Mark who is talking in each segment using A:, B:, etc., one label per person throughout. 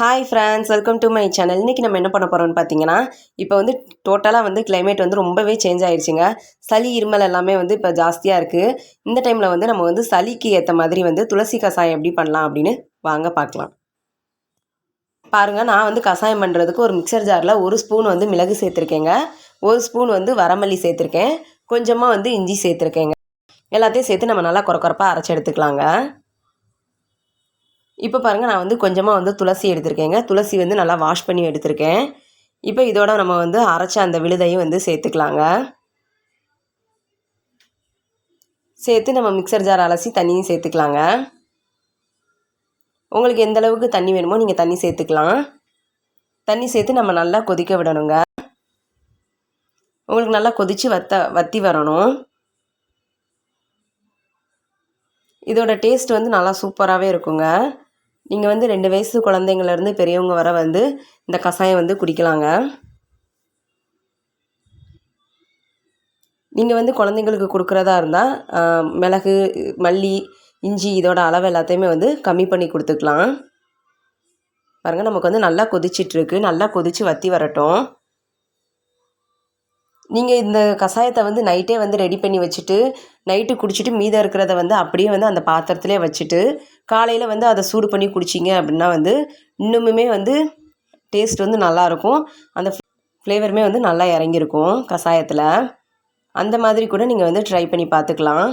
A: Hi friends, welcome to my channel. இன்றைக்கி நம்ம என்ன பண்ண போகிறோம்னு பார்த்தீங்கன்னா, இப்போ வந்து டோட்டலாக வந்து கிளைமேட் வந்து ரொம்பவே சேஞ்ச் ஆகிடுச்சுங்க. சளி இருமல் எல்லாமே வந்து இப்போ ஜாஸ்தியாக இருக்குது. இந்த டைமில் வந்து நம்ம வந்து சளிக்கு ஏற்ற மாதிரி வந்து துளசி கஷாயம் எப்படி பண்ணலாம் அப்படின்னு வாங்க பார்க்கலாம். பாருங்கள், நான் வந்து கஷாயம் பண்ணுறதுக்கு ஒரு மிக்சர் ஜாரில் 1 ஸ்பூன் வந்து மிளகு சேர்த்துருக்கேங்க, 1 ஸ்பூன் வந்து வரமல்லி சேர்த்துருக்கேன், கொஞ்சமாக வந்து இஞ்சி சேர்த்துருக்கேங்க. எல்லாத்தையும் சேர்த்து நம்ம நல்லா கொரப்பாக அரைச்சி எடுத்துக்கலாங்க. இப்போ பாருங்கள், நான் வந்து கொஞ்சமாக வந்து துளசி எடுத்திருக்கேங்க. துளசி வந்து நல்லா வாஷ் பண்ணி எடுத்திருக்கேன். இப்போ இதோட நம்ம வந்து அரைச்ச அந்த விழுதையும் வந்து சேர்த்துக்கலாங்க. சேர்த்து நம்ம மிக்சர் ஜார் அலசி தண்ணியும் சேர்த்துக்கலாங்க. உங்களுக்கு எந்த அளவுக்கு தண்ணி வேணுமோ நீங்கள் தண்ணி சேர்த்துக்கலாம். தண்ணி சேர்த்து நம்ம நல்லா கொதிக்க விடணுங்க. உங்களுக்கு நல்லா கொதித்து வற்றி வரணும். இதோட டேஸ்ட் வந்து நல்லா சூப்பராகவே இருக்குங்க. நீங்கள் வந்து 2 வயசு குழந்தைங்கள்லேருந்து பெரியவங்க வர வந்து இந்த கஷாயம் வந்து குடிக்கலாங்க. நீங்கள் வந்து குழந்தைங்களுக்கு கொடுக்குறதா இருந்தால் மிளகு, மல்லி, இஞ்சி இதோட அளவு எல்லாத்தையுமே வந்து கம்மி பண்ணி கொடுத்துக்கலாம். பாருங்கள், நமக்கு வந்து நல்லா கொதிச்சிட்ருக்கு. நல்லா கொதித்து வற்றி வரட்டும். நீங்கள் இந்த கஷாயத்தை வந்து நைட்டே வந்து ரெடி பண்ணி வச்சுட்டு நைட்டு குடிச்சிட்டு மீதம் இருக்கிறத வந்து அப்படியே வந்து அந்த பாத்திரத்திலே வச்சுட்டு காலையில் வந்து அதை சூடு பண்ணி குடிச்சிங்க அப்படின்னா வந்து இன்னுமுமே வந்து டேஸ்ட் வந்து நல்லாயிருக்கும். அந்த ஃப்ளேவருமே வந்து நல்லா இறங்கியிருக்கும் கஷாயத்தில். அந்த மாதிரி கூட நீங்கள் வந்து ட்ரை பண்ணி பார்த்துக்கலாம்.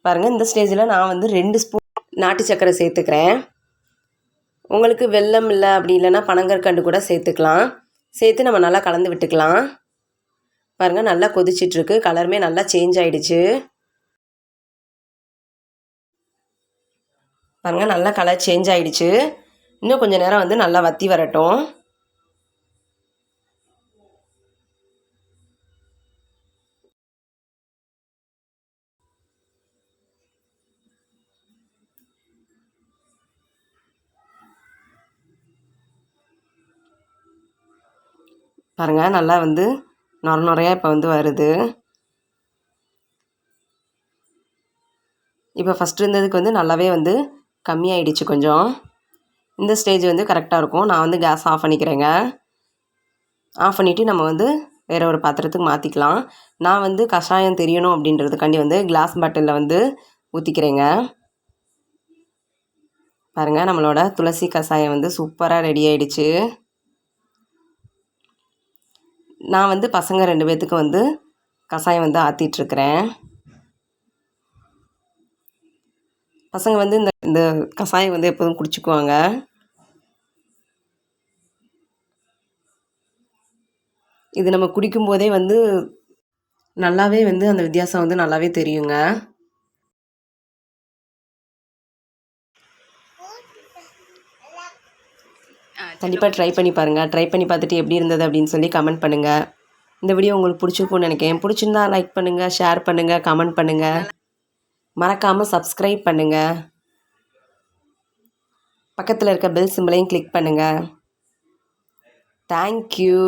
A: பாருங்கள், இந்த ஸ்டேஜில் நான் வந்து 2 ஸ்பூன் நாட்டு சர்க்கரை சேர்த்துக்கிறேன். உங்களுக்கு வெல்லம் இல்லை அப்படி இல்லைன்னா பனங்கற்கண்டு கூட சேர்த்துக்கலாம். சேர்த்து நம்ம நல்லா கலந்து விட்டுக்கலாம். பாருங்கள், நல்லா கொதிச்சிட்ருக்கு. கலருமே நல்லா சேஞ்ச் ஆகிடுச்சு. பாருங்கள், நல்லா கலர் சேஞ்ச் ஆகிடுச்சு. இன்னும் கொஞ்சம் நேரம் வந்து நல்லா வற்றி வரட்டும். பாருங்கள், நல்லா வந்து நுரையா இப்போ வந்து வருது. இப்போ ஃபஸ்ட்டு இருந்ததுக்கு வந்து நல்லாவே வந்து கம்மியாயிடுச்சு கொஞ்சம். இந்த ஸ்டேஜ் வந்து கரெக்டாக இருக்கும். நான் வந்து கேஸ் ஆஃப் பண்ணிக்கிறேங்க. ஆஃப் பண்ணிவிட்டு நம்ம வந்து வேறு ஒரு பாத்திரத்துக்கு மாற்றிக்கலாம். நான் வந்து கஷாயம் தெரியணும் அப்படின்றதுக்காண்டி வந்து கிளாஸ் பாட்டிலில் வந்து ஊற்றிக்கிறேங்க. பாருங்கள், நம்மளோட துளசி கஷாயம் வந்து சூப்பராக ரெடி ஆகிடுச்சு. நான் வந்து பசங்க 2 பேர்த்துக்கு வந்து கஷாயம் வந்து ஆற்றிட்டுருக்கிறேன். பசங்க வந்து இந்த கஷாயம் வந்து எப்போதும் குடிச்சுக்குவாங்க. இது நம்ம குடிக்கும்போதே வந்து நல்லாவே வந்து அந்த வித்தியாசம் வந்து நல்லாவே தெரியுங்க. கண்டிப்பாக ட்ரை பண்ணி பாருங்கள். ட்ரை பண்ணி பார்த்துட்டு எப்படி இருந்தது அப்படின்னு சொல்லி கமெண்ட் பண்ணுங்கள். இந்த வீடியோ உங்களுக்கு பிடிச்சிருக்கும்னு நினைக்கிறேன். பிடிச்சிருந்தா லைக் பண்ணுங்கள், ஷேர் பண்ணுங்கள், கமெண்ட் பண்ணுங்கள். மறக்காமல் சப்ஸ்கிரைப் பண்ணுங்கள். பக்கத்தில் இருக்க பெல் சிம்பலையும் கிளிக் பண்ணுங்கள். தேங்க்யூ.